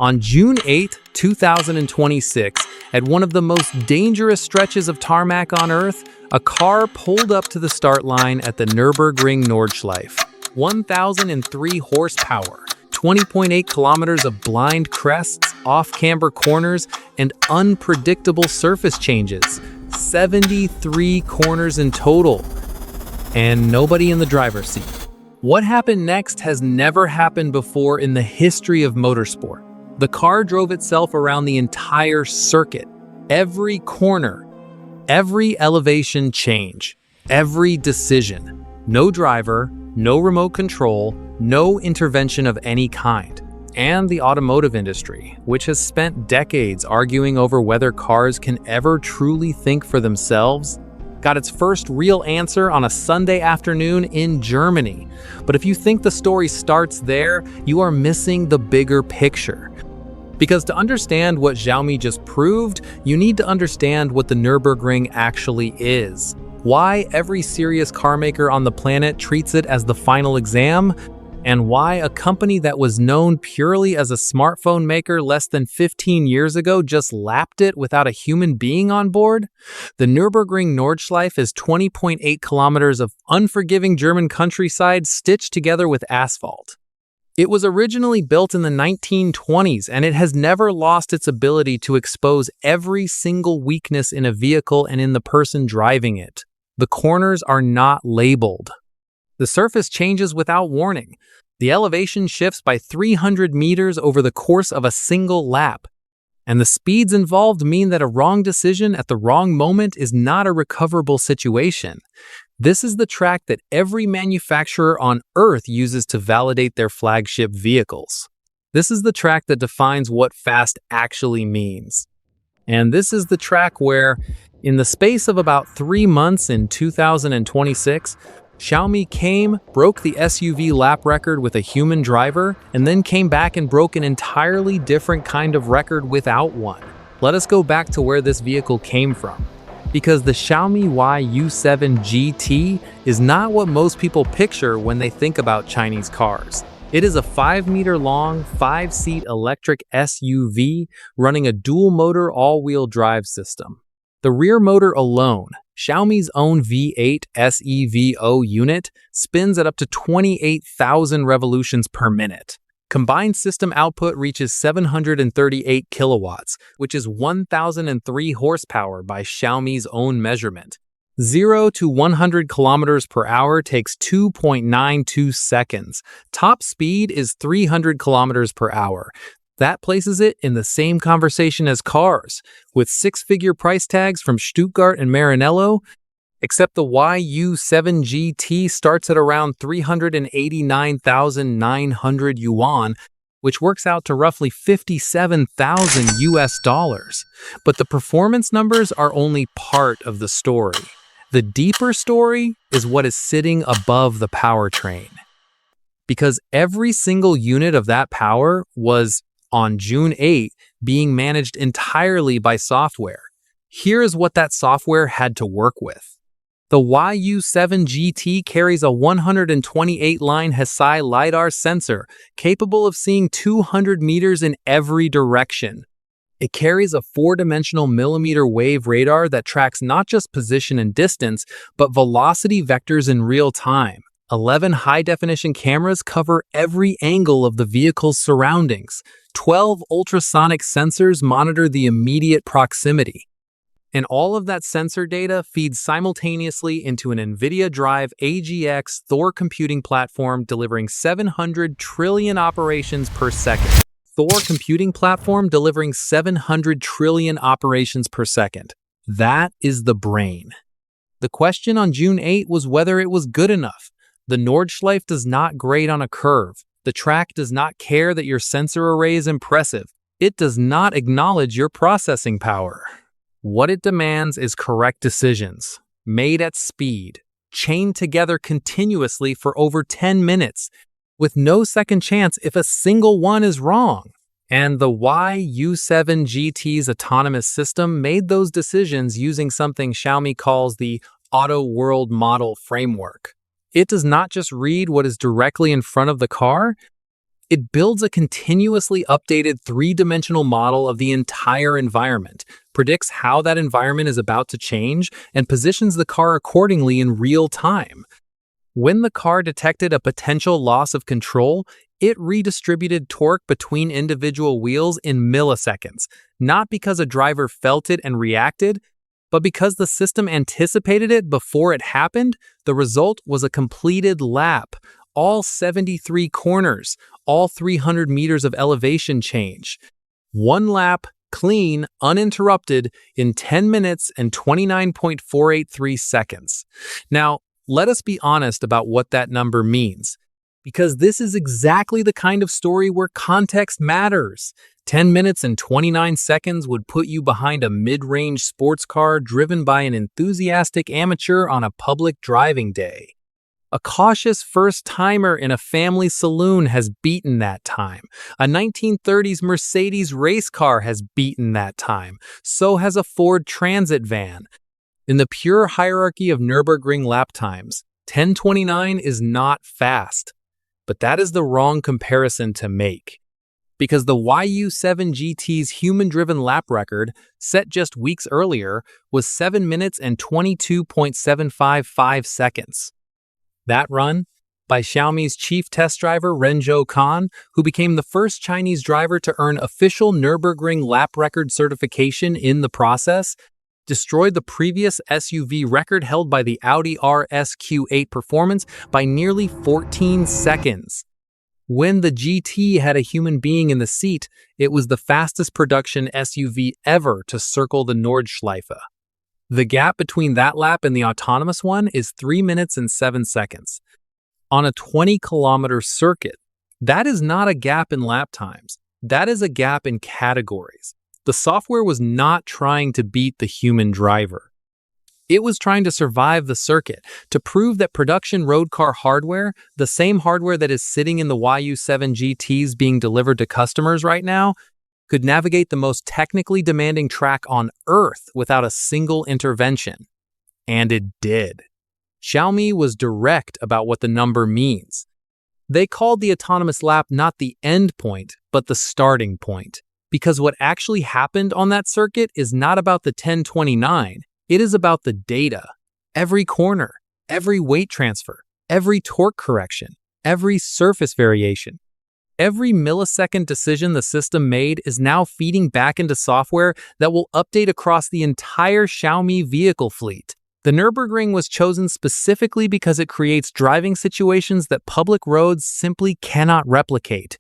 On June 8, 2026, at one of the most dangerous stretches of tarmac on Earth, a car pulled up to the start line at the Nürburgring Nordschleife. 1,003 horsepower, 20.8 kilometers of blind crests, off-camber corners, and unpredictable surface changes. 73 corners in total, and nobody in the driver's seat. What happened next has never happened before in the history of motorsport. The car drove itself around the entire circuit. Every corner, every elevation change, every decision. No driver, no remote control, no intervention of any kind. And the automotive industry, which has spent decades arguing over whether cars can ever truly think for themselves, got its first real answer on a Sunday afternoon in Germany. But if you think the story starts there, you are missing the bigger picture. Because to understand what Xiaomi just proved, you need to understand what the Nürburgring actually is. Why every serious car maker on the planet treats it as the final exam, and why a company that was known purely as a smartphone maker less than 15 years ago just lapped it without a human being on board. The Nürburgring Nordschleife is 20.8 kilometers of unforgiving German countryside stitched together with asphalt. It was originally built in the 1920s, and it has never lost its ability to expose every single weakness in a vehicle and in the person driving it. The corners are not labeled. The surface changes without warning. The elevation shifts by 300 meters over the course of a single lap. And the speeds involved mean that a wrong decision at the wrong moment is not a recoverable situation. This is the track that every manufacturer on Earth uses to validate their flagship vehicles. This is the track that defines what fast actually means. And this is the track where, in the space of about 3 months in 2026, Xiaomi came, broke the SUV lap record with a human driver, and then came back and broke an entirely different kind of record without one. Let us go back to where this vehicle came from. Because the Xiaomi YU7 GT is not what most people picture when they think about Chinese cars. It is a 5-meter-long, 5-seat electric SUV running a dual-motor all-wheel drive system. The rear motor alone, Xiaomi's own V8 SEVO unit, spins at up to 28,000 revolutions per minute. Combined system output reaches 738 kilowatts, which is 1,003 horsepower by Xiaomi's own measurement. 0 to 100 kilometers per hour takes 2.92 seconds. Top speed is 300 kilometers per hour. That places it in the same conversation as cars, with 6-figure price tags from Stuttgart and Maranello, except the YU7 GT starts at around 389,900 yuan, which works out to roughly 57,000 US dollars. But the performance numbers are only part of the story. The deeper story is what is sitting above the powertrain. Because every single unit of that power was, on June 8, being managed entirely by software. Here is what that software had to work with. The YU7 GT carries a 128-line Hesai LiDAR sensor capable of seeing 200 meters in every direction. It carries a 4-dimensional millimeter wave radar that tracks not just position and distance, but velocity vectors in real time. 11 high-definition cameras cover every angle of the vehicle's surroundings. 12 ultrasonic sensors monitor the immediate proximity. And all of that sensor data feeds simultaneously into an NVIDIA Drive AGX Thor computing platform delivering 700 trillion operations per second. Thor computing platform delivering 700 trillion operations per second. That is the brain. The question on June 8 was whether it was good enough. The Nordschleife does not grade on a curve. The track does not care that your sensor array is impressive. It does not acknowledge your processing power. What it demands is correct decisions, made at speed, chained together continuously for over 10 minutes, with no second chance if a single one is wrong. And the YU7 GT's autonomous system made those decisions using something Xiaomi calls the Auto World Model Framework. It does not just read what is directly in front of the car, It builds a continuously updated three-dimensional model of the entire environment, predicts how that environment is about to change, and positions the car accordingly in real time. When the car detected a potential loss of control, it redistributed torque between individual wheels in milliseconds, not because a driver felt it and reacted, but because the system anticipated it before it happened. The result was a completed lap, all 73 corners, all 300 meters of elevation change. One lap, clean, uninterrupted, in 10 minutes and 29.483 seconds. Now, let us be honest about what that number means, because this is exactly the kind of story where context matters. 10 minutes and 29 seconds would put you behind a mid-range sports car driven by an enthusiastic amateur on a public driving day. A cautious first-timer in a family saloon has beaten that time. A 1930s Mercedes race car has beaten that time. So has a Ford Transit van. In the pure hierarchy of Nürburgring lap times, 10:29 is not fast. But that is the wrong comparison to make. Because the YU7 GT's human-driven lap record, set just weeks earlier, was 7 minutes and 22.755 seconds. That run, by Xiaomi's chief test driver Renzhou Kan, who became the first Chinese driver to earn official Nürburgring lap record certification in the process, destroyed the previous SUV record held by the Audi RS Q8 Performance by nearly 14 seconds. When the GT had a human being in the seat, it was the fastest production SUV ever to circle the Nordschleife. The gap between that lap and the autonomous one is 3 minutes and 7 seconds. On a 20-kilometer circuit, that is not a gap in lap times. That is a gap in categories. The software was not trying to beat the human driver. It was trying to survive the circuit, to prove that production road car hardware, the same hardware that is sitting in the YU7 GTs being delivered to customers right now, could navigate the most technically demanding track on Earth without a single intervention. And it did. Xiaomi was direct about what the number means. They called the autonomous lap not the end point, but the starting point. Because what actually happened on that circuit is not about the 1029, it is about the data. Every corner, every weight transfer, every torque correction, every surface variation. Every millisecond decision the system made is now feeding back into software that will update across the entire Xiaomi vehicle fleet. The Nürburgring was chosen specifically because it creates driving situations that public roads simply cannot replicate.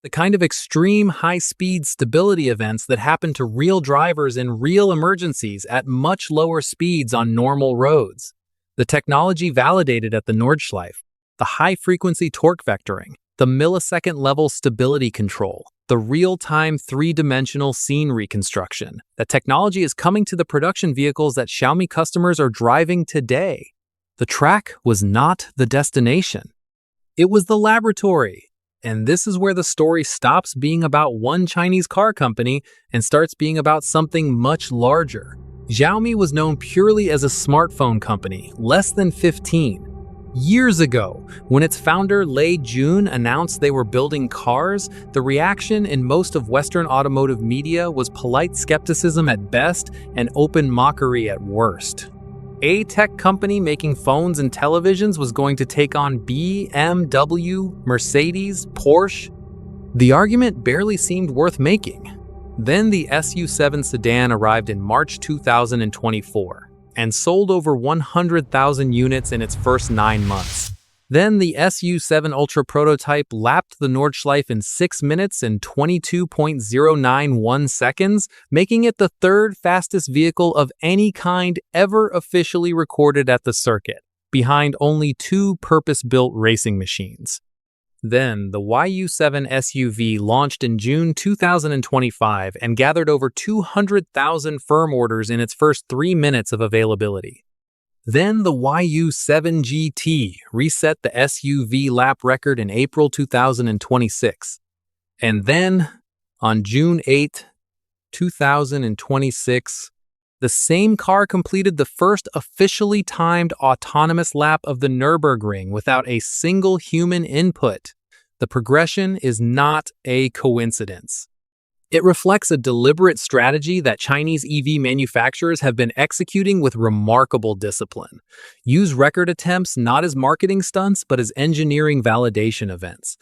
The kind of extreme high-speed stability events that happen to real drivers in real emergencies at much lower speeds on normal roads. The technology validated at the Nordschleife, the high-frequency torque vectoring, the millisecond-level stability control, the real-time three-dimensional scene reconstruction. That technology is coming to the production vehicles that Xiaomi customers are driving today. The track was not the destination. It was the laboratory. And this is where the story stops being about one Chinese car company and starts being about something much larger. Xiaomi was known purely as a smartphone company, less than 15. Years ago, when its founder Lei Jun announced they were building cars, the reaction in most of Western automotive media was polite skepticism at best and open mockery at worst. A tech company making phones and televisions was going to take on BMW, Mercedes, Porsche. The argument barely seemed worth making. Then the SU7 sedan arrived in March 2024 and sold over 100,000 units in its first 9 months. Then the SU7 Ultra prototype lapped the Nordschleife in 6 minutes and 22.091 seconds, making it the third fastest vehicle of any kind ever officially recorded at the circuit, behind only 2 purpose-built racing machines. Then, the YU7 SUV launched in June 2025 and gathered over 200,000 firm orders in its first 3 minutes of availability. Then the YU7 GT reset the SUV lap record in April 2026. And then, on June 8, 2026, the same car completed the first officially timed autonomous lap of the Nürburgring without a single human input. The progression is not a coincidence. It reflects a deliberate strategy that Chinese EV manufacturers have been executing with remarkable discipline. Use record attempts not as marketing stunts, but as engineering validation events.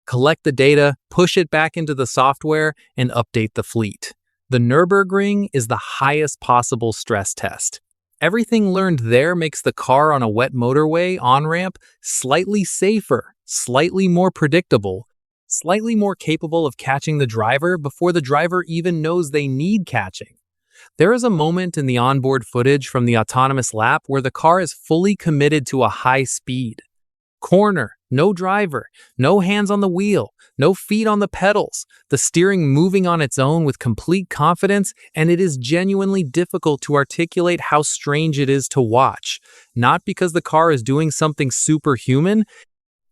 Collect the data, push it back into the software, and update the fleet. The Nürburgring is the highest possible stress test. Everything learned there makes the car on a wet motorway on-ramp slightly safer, slightly more predictable, slightly more capable of catching the driver before the driver even knows they need catching. There is a moment in the onboard footage from the autonomous lap where the car is fully committed to a high speed. Corner, no driver, no hands on the wheel, no feet on the pedals, the steering moving on its own with complete confidence, and it is genuinely difficult to articulate how strange it is to watch, not because the car is doing something superhuman,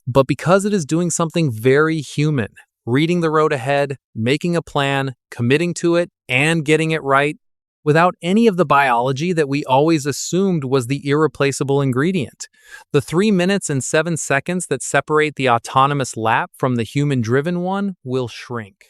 but because it is doing something very human, reading the road ahead, making a plan, committing to it, and getting it right, without any of the biology that we always assumed was the irreplaceable ingredient. The 3 minutes and 7 seconds that separate the autonomous lap from the human-driven one will shrink.